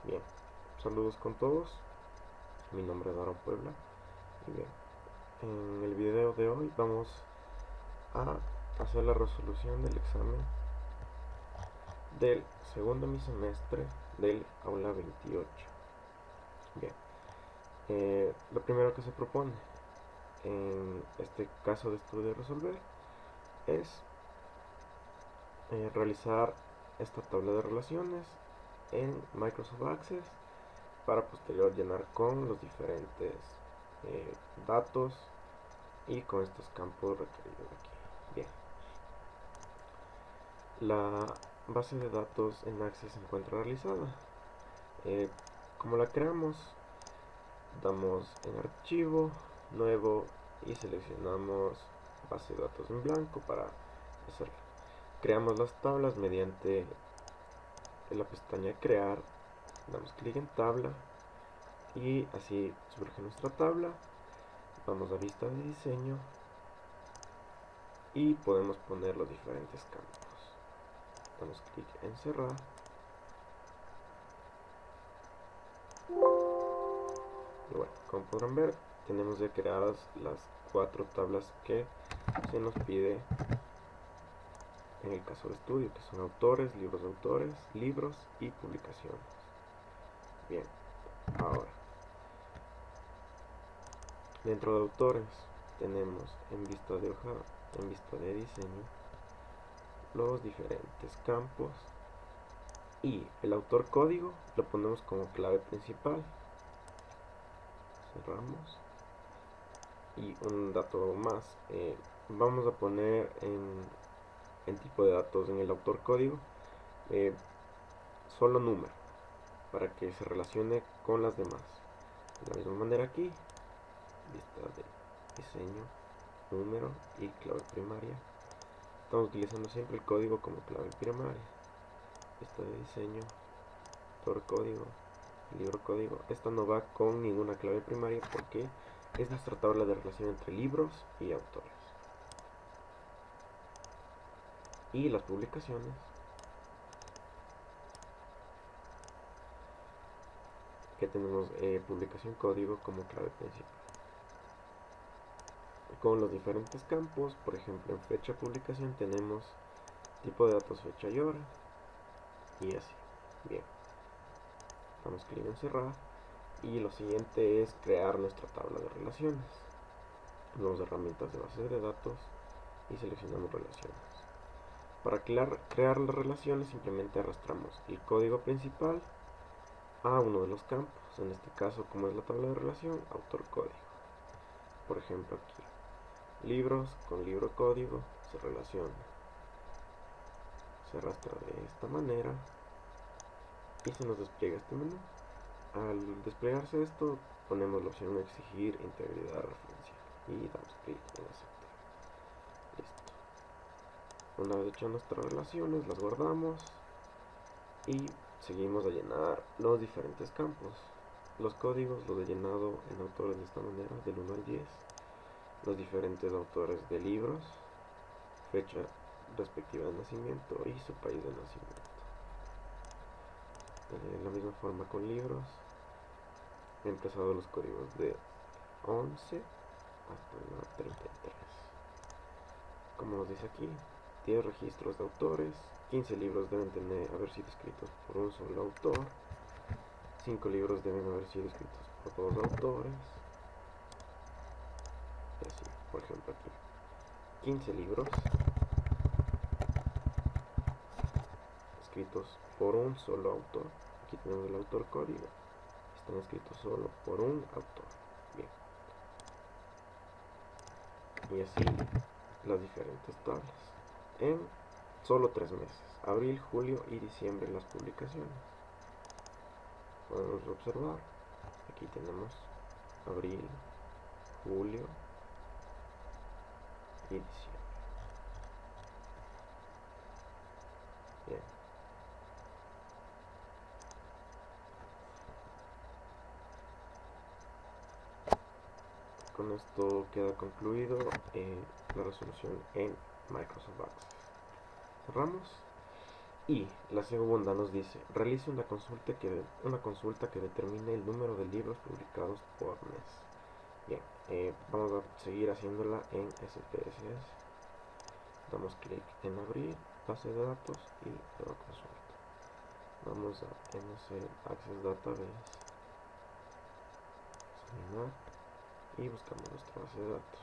Bien, saludos con todos. Mi nombre es Aaron Puebla. Y bien, en el video de hoy vamos a hacer la resolución del examen del segundo semestre del aula 28. Bien, lo primero que se propone en este caso de estudio de resolver es realizar esta tabla de relaciones en Microsoft Access para posterior llenar con los diferentes datos y con estos campos requeridos aquí. Bien, la base de datos en Access se encuentra realizada. Como la creamos, damos en archivo, nuevo y seleccionamos base de datos en blanco para hacerlo. Creamos las tablas mediante la pestaña crear, damos clic en tabla y así surge nuestra tabla. Vamos a vista de diseño y podemos poner los diferentes campos. Damos clic en cerrar y bueno, como podrán ver, tenemos ya creadas las 4 tablas que se nos pide en el caso de estudio, que son autores, libros de autores, libros y publicaciones. Bien, ahora dentro de autores tenemos en vista de hoja, en vista de diseño, los diferentes campos y el autor código lo ponemos como clave principal. Cerramos. Y un dato más, vamos a poner en tipo de datos en el autor código solo número para que se relacione con las demás. De la misma manera aquí, lista de diseño, número y clave primaria. Estamos utilizando siempre el código como clave primaria. Lista de diseño, autor código, libro código. Esta no va con ninguna clave primaria porque es nuestra tabla de relación entre libros y autores. Y las publicaciones que tenemos publicación código como clave principal con los diferentes campos. Por ejemplo, en fecha de publicación tenemos tipo de datos, fecha y hora y así. Bien, damos clic en cerrar y lo siguiente es crear nuestra tabla de relaciones. Vamos a herramientas de bases de datos y seleccionamos relaciones. Para crear las relaciones simplemente arrastramos el código principal a uno de los campos, en este caso, como es la tabla de relación, autor código. Por ejemplo, aquí libros con libro código se relaciona, se arrastra de esta manera y se nos despliega este menú. Al desplegarse esto, ponemos la opción exigir integridad referencial y damos clic en aceptar. Listo. Una vez hechas nuestras relaciones, las guardamos y seguimos a llenar los diferentes campos. Los códigos los he llenado en autores de esta manera, del 1 al 10. Los diferentes autores de libros, fecha respectiva de nacimiento y su país de nacimiento. De la misma forma con libros, he empezado los códigos de 11 hasta la 33. Como nos dice aquí, 10 registros de autores, 15 libros deben haber sido escritos por un solo autor, 5 libros deben haber sido escritos por 2 autores, y así, por ejemplo aquí, 15 libros escritos por un solo autor. Aquí tenemos el autor código, están escritos solo por un autor. Bien, y así las diferentes tablas en solo 3 meses, abril, julio y diciembre, las publicaciones. Podemos observar, aquí tenemos abril, julio y diciembre. Bien. Con esto queda concluido la resolución en Microsoft Access. Cerramos Y la segunda nos dice, realice una consulta que determine el número de libros publicados por mes. Bien, vamos a seguir haciéndola en SPSS. Damos clic en abrir, base de datos y nueva consulta. Vamos a MC Access Database, examinar y buscamos nuestra base de datos.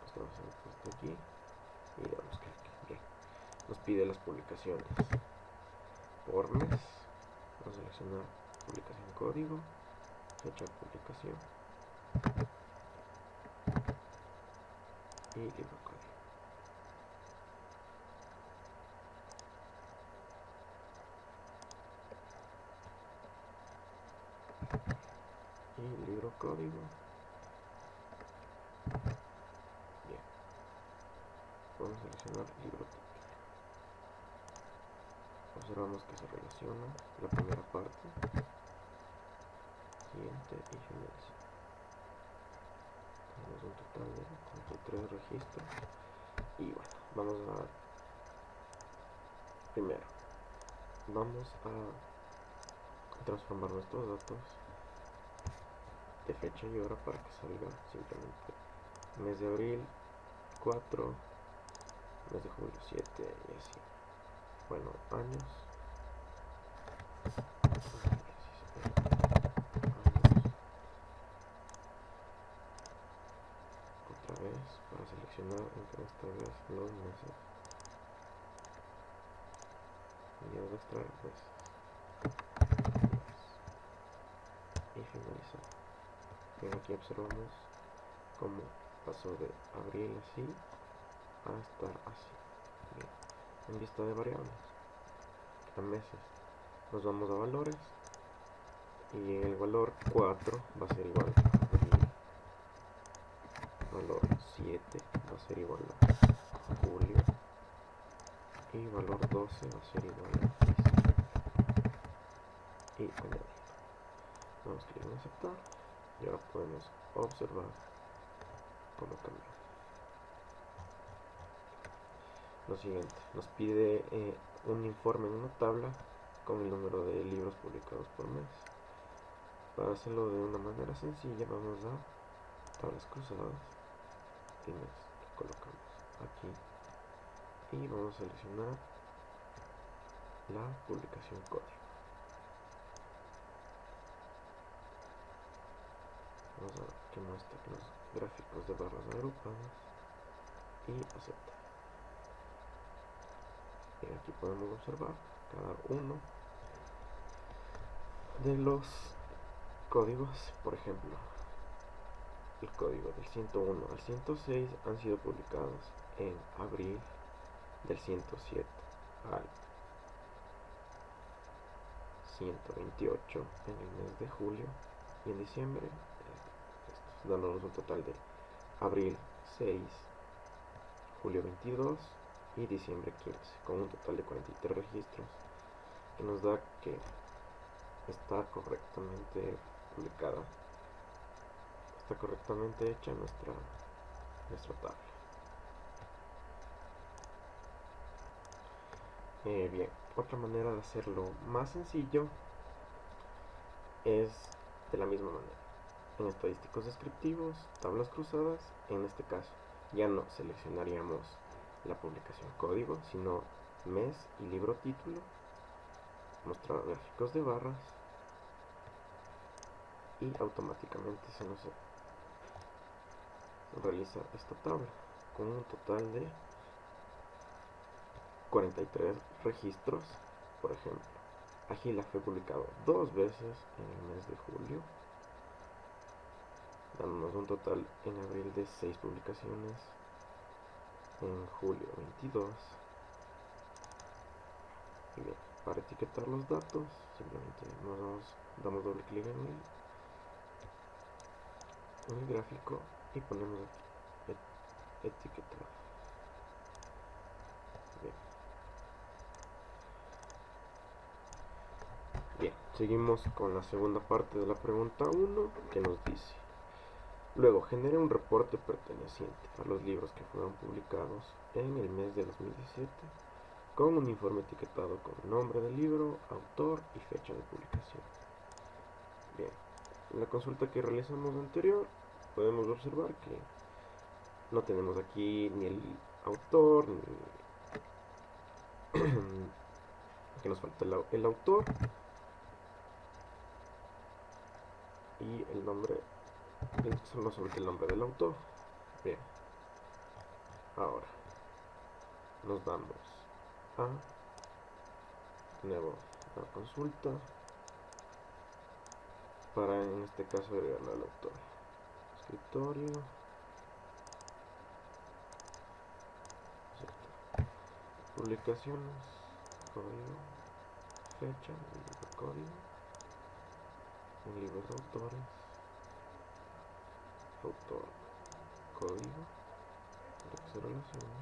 Nuestra base de datos está aquí y le damos clic. Bien, nos pide las publicaciones por mes. Vamos a seleccionar publicación código, fecha de publicación y libro código. Y libro código. Bien, vamos a seleccionar libro título. Observamos que se relaciona la primera parte, siguiente y finaliza. Tenemos un total de 43 registros. Y bueno, vamos a transformar nuestros datos de fecha y hora para que salga simplemente mes de abril 4, mes de julio 7 y así. Bueno, años. Otra vez para seleccionar entre esta vez los meses. Y vamos a extraer meses. Y finalizar. Bien, aquí observamos cómo pasó de abril así a estar así. Bien. En vista de variables a meses, nos vamos a valores y el valor 4 va a ser igual a abril, valor 7 va a ser igual a julio y valor 12 va a ser igual a diciembre. Y añadir. Damos clic en aceptar y ahora podemos observar cómo cambió. Lo siguiente, nos pide un informe en una tabla con el número de libros publicados por mes. Para hacerlo de una manera sencilla vamos a tablas cruzadas y mes, lo colocamos aquí y vamos a seleccionar la publicación código. Vamos a que muestre los gráficos de barras agrupadas y aceptar. Y aquí podemos observar cada uno de los códigos. Por ejemplo, el código del 101 al 106 han sido publicados en abril, del 107 al 128 en el mes de julio y en diciembre, dándonos un total de abril 6, julio 22 y diciembre 15, con un total de 43 registros, que nos da que está correctamente publicada, está correctamente hecha nuestra tabla. Bien, otra manera de hacerlo más sencillo es de la misma manera. En estadísticos descriptivos, tablas cruzadas, en este caso ya no seleccionaríamos la publicación código, sino mes y libro título, mostrar gráficos de barras y automáticamente se nos realiza esta tabla con un total de 43 registros. Por ejemplo, Agila fue publicado 2 veces en el mes de julio, dándonos un total en abril de 6 publicaciones, en julio 22. Y bien, para etiquetar los datos simplemente nos damos doble clic en el gráfico y ponemos aquí etiquetar. Bien, seguimos con la segunda parte de la pregunta 1, que nos dice: Luego, genere un reporte perteneciente a los libros que fueron publicados en el mes de 2017 con un informe etiquetado con nombre del libro, autor y fecha de publicación. Bien, en la consulta que realizamos anterior podemos observar que no tenemos aquí ni el autor, ni que nos falta el autor y el nombre, solo sobre el nombre del autor. Bien, ahora nos vamos a nuevo la consulta para en este caso agregarle al autor. Escritorio, publicaciones, código, fecha, libro, código, en libros de autores, autor, código, lo que se relaciona,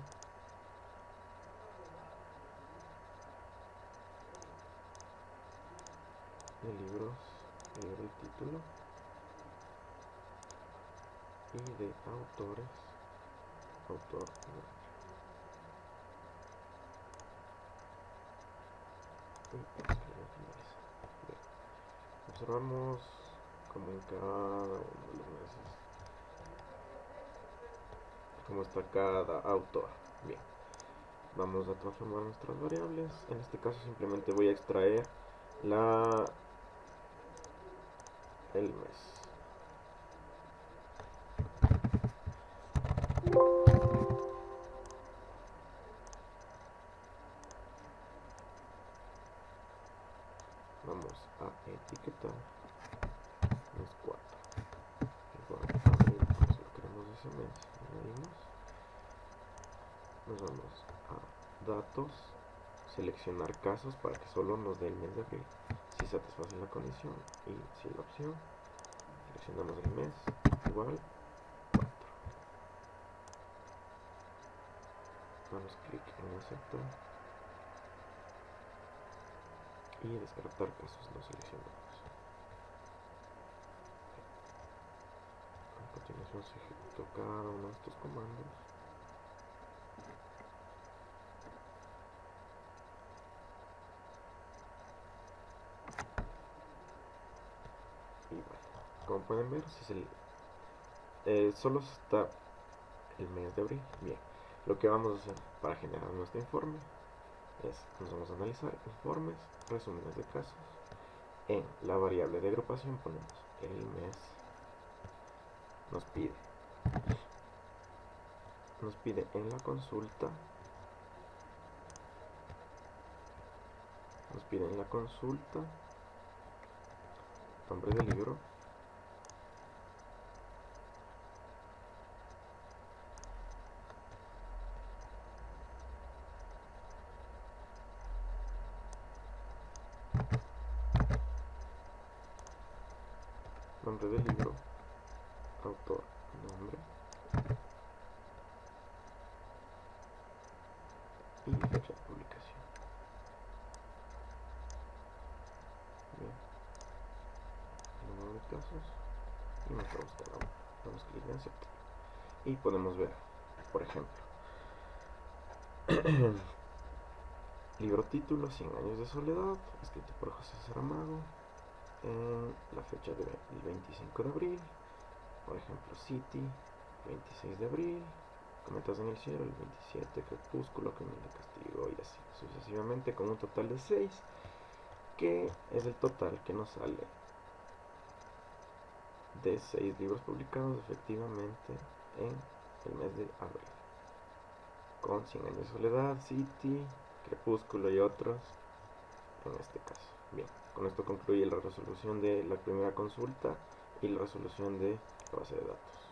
de libros, el título, y de autores, autor, observamos como en cada uno de los meses cómo está cada autor. Bien, vamos a transformar nuestras variables. En este caso simplemente voy a extraer el mes. Vamos a etiquetar mes 4 igual a abril, porque solo queremos ese mes. Añadimos, nos vamos a datos, seleccionar casos para que solo nos dé el mes de abril si satisface la condición, y si la opción, seleccionamos el mes igual 4. Damos clic en aceptar y descartar casos no seleccionados. A continuación se ejecutó cada uno de estos comandos. Y bueno, como pueden ver, solo está el mes de abril. Bien, lo que vamos a hacer para generar nuestro informe nos vamos a analizar informes, resúmenes de casos. En la variable de agrupación ponemos el mes. Nos pide en la consulta, nombre del libro, autor, nombre y fecha de publicación. Bien, número de casos y nuestra búsqueda. Damos clic en aceptar y podemos ver, por ejemplo, libro título 100 años de soledad, escrito por José Saramago, en la fecha del 25 de abril. Por ejemplo, City, 26 de abril, Cometas en el cielo, el 27, Crepúsculo, Crimen de castigo, y así sucesivamente, con un total de 6, que es el total que nos sale de 6 libros publicados efectivamente en el mes de abril, con 100 años de soledad, City, Crepúsculo y otros en este caso. Bien, con esto concluye la resolución de la primera consulta y la resolución de la base de datos.